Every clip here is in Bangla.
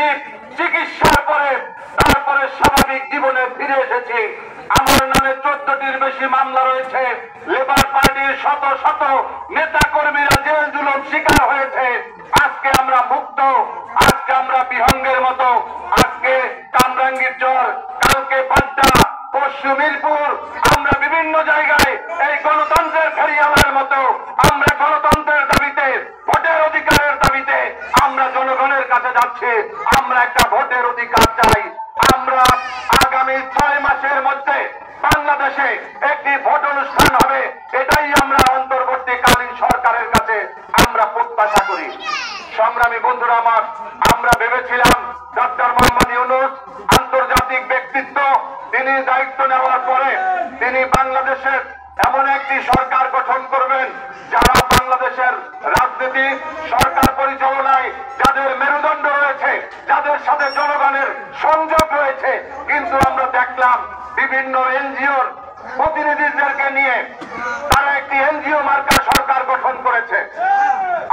করেছি, চিকিৎসার পরে তারপরে স্বাভাবিক জীবনে ফিরে এসেছি। আমার নামে 14টির বেশি মামলা রয়েছে। লেবার পার্টির শত শত নেতা কর্মীরা জেল জুলুম শিকার হয়েছে। আজকে আমরা মুক্ত, আজকে আমরা বিহঙ্গের মতো, আজকে কামরাঙ্গীর চর, কালকে পাড্ডা, পরশু মিরপুর, আমরা বিভিন্ন জায়গায় এই গণতন্ত্রের ফেরিয়ালার মতো আমরা গণতন্ত্রের দাবিতে, ভোটের অধিকারের দাবিতে আমরা জনগণের কাছে যাচ্ছি। আমরা একটা ভোটের অধিকার চাই। আমরা আগামী 6 মাসের মধ্যে বাংলাদেশে একটি ভোট অনুষ্ঠান হবে, এটাই আমরা অন্তর্বর্তীকালীন সরকারের কাছে আমরা প্রত্যাশা করি। সংগ্রামী বন্ধুরা আমার, আমরা ভেবেছিলাম ডক্টর মোহাম্মদ ইউনূস আন্তর্জাতিক ব্যক্তিত্ব, তিনি দায়িত্ব নেওয়ার পরে তিনি বাংলাদেশের এমন একটি সরকার গঠন করবেন যারা বাংলাদেশের রাজনীতি, সরকার পরিচালনায় যাদের মেরুদণ্ড রয়েছে, যাদের সাথে জনগণের সংযোগ রয়েছে। কিন্তু আমরা দেখলাম বিভিন্ন এনজিওর প্রতিনিধিদেরকে নিয়ে তারা একটি এনজিও মার্কা সরকার গঠন করেছে।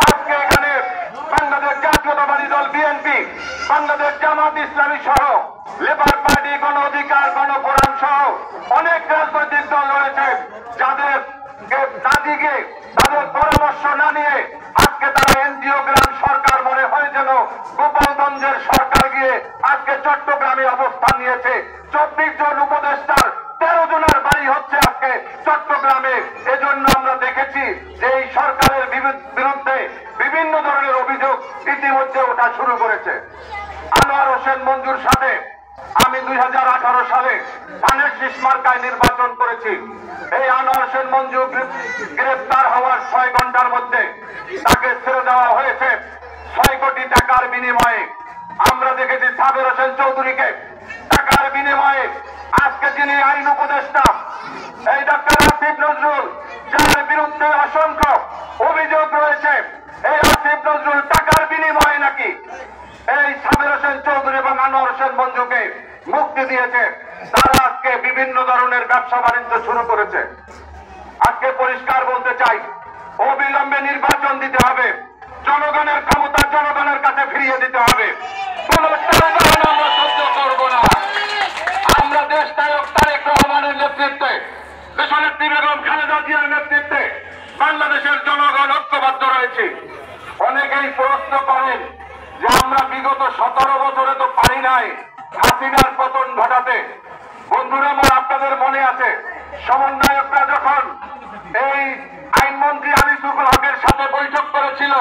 আজকে এখানে বাংলাদেশ জাতীয়তাবাদী দল বিএনপি, বাংলাদেশ জামাত ইসলামী সহ লেবার পার্টি, গণ অধিকার, গণফোরাম সহ অনেক রাজনৈতিক দল রয়েছে যাদের দাদিকে তাদের পরামর্শ না নিয়ে আজকে তারা এনজিও গ্রাম সরকার মনে হয় যেন গোপালগঞ্জের সরকার গিয়ে আজকে চট্টগ্রামে অবস্থান নিয়েছে। 24 জন উপদেষ্টার 13 জনের বাড়ি হচ্ছে আজকে চট্টগ্রামে। এজন্য আমরা দেখেছি যে এই সরকারের বিরুদ্ধে বিভিন্ন ধরনের অভিযোগ ইতিমধ্যে ওঠা শুরু করেছে। আনোয়ার হোসেন মঞ্জুর সাথে আমি 2018 সালে ধানের শীষ মার্কায় নির্বাচন করেছি। এই আনোয়ার হোসেন মঞ্জু গ্রেফতার হওয়ার 6 ঘন্টার মধ্যে তাকে ছেড়ে দেওয়া হয়েছে 6 কোটি টাকার বিনিময়ে। আমরা দেখেছি সাবের হোসেন চৌধুরীকে টাকার বিনিময়ে আজকে যিনি আইন উপদেষ্টা এই ডক্টর আসিফ নজরুল, যার বিরুদ্ধে অসংখ্য অভিযোগ রয়েছে, এই আসিফ নজরুল টাকার বিনিময়ে নাকি এই সাবের হোসেন চৌধুরী এবং আনোয়ার হোসেন মঞ্জুকে মুক্তি দিয়েছে। তারা আজকে বিভিন্ন ধরনের ব্যবসা বাণিজ্য শুরু করেছে। আজকে পরিষ্কার বলতে চাই, অবিলম্বে নির্বাচন দিতে হবে, জনগণের ক্ষমতা জনগণের কাছে ফিরিয়ে দিতে হবে। কোন আমরা সহ্য করব না। আমরা দেশ নায়ক তারেক রহমানের নেতৃত্বে, দেশনেত্রী বেগম খালেদা জিয়ার নেতৃত্বে বাংলাদেশের জনগণ ঐক্যবদ্ধ রয়েছে। অনেকেই প্রশ্ন করেন যে আমরা বিগত 17 বছরে তো পারি নাই হাসিনার পতন ঘটাতে। বন্ধুরা আমার, আপনাদের মনে আছে সমন্বয়করা যখন এই আইনমন্ত্রী আনিসুল হকের সাথে বৈঠক করেছিল,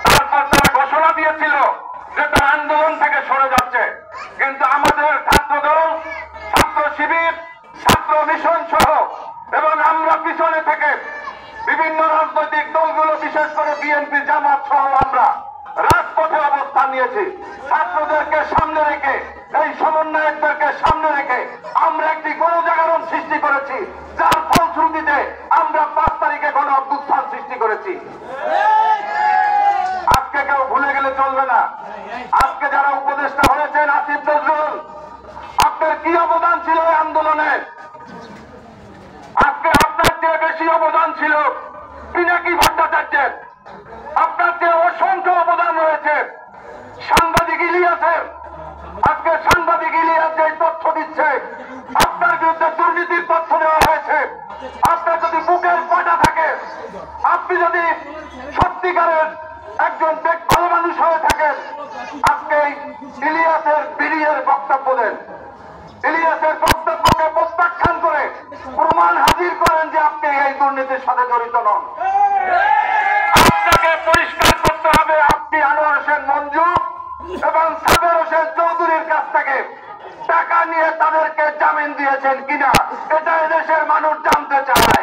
তারপর তারা ঘোষণা দিয়েছিল যে তারা আন্দোলন থেকে সরে যাচ্ছে। কিন্তু আমাদের ছাত্রদল, ছাত্র শিবির, ছাত্র মিশন সহ এবং আমরা পিছনে থেকে বিভিন্ন রাজনৈতিক দলগুলো, বিশেষ করে বিএনপি, জামাত সহ আমরা রাজপথে অবস্থান নিয়েছি। ছাত্রদেরকে সামনে রেখে, এই সমন্বয়কদেরকে সামনে রেখে আমরা একটি গণজাগরণ সৃষ্টি করেছি, যার ফলশ্রুতিতে আমরা 5 তারিখে গণ অভ্যুত্থান সৃষ্টি করেছি। আজকে কেউ ভুলে গেলে চলবে না। আজকে যারা উপদেষ্টা হয়েছেন, আসিফ নজরুল, আপনার কি অবদান ছিল এই আন্দোলনে? আজকে আপনার চেয়ে বেশি অবদান ছিল পিনাকি ভট্টাচার্যের, আপনার চেয়ে অসংখ্য অবদান রয়েছে সাংবাদিক ইলিয়াসের। আজকে সাংবাদিক ইলিয়াস যে তথ্য দিচ্ছে, আপনার বিরুদ্ধে দুর্নীতির তথ্য দেওয়া হয়েছে। আপনার যদি বুকের পাটা থাকে, আপনি যদি সত্যিকারের একজন ভালো মানুষ হয়ে থাকেন, আজকে ইলিয়াসের বিড়িয়ের বক্তব্য দেন, ইলিয়াসের বক্তব্যকে প্রত্যাখ্যান করে প্রমাণ হাজির করেন যে আপনি এই দুর্নীতির সাথে জড়িত নন। আপনাকে পরিষ্কার করতে হবে আপনি আনোয়ার হোসেন মঞ্জু এবং সাবের হোসেন চৌধুরীর কাছ থেকে টাকা নিয়ে তাদেরকে জামিন দিয়েছেন কিনা, এটা এদেশের মানুষ জানতে চায়।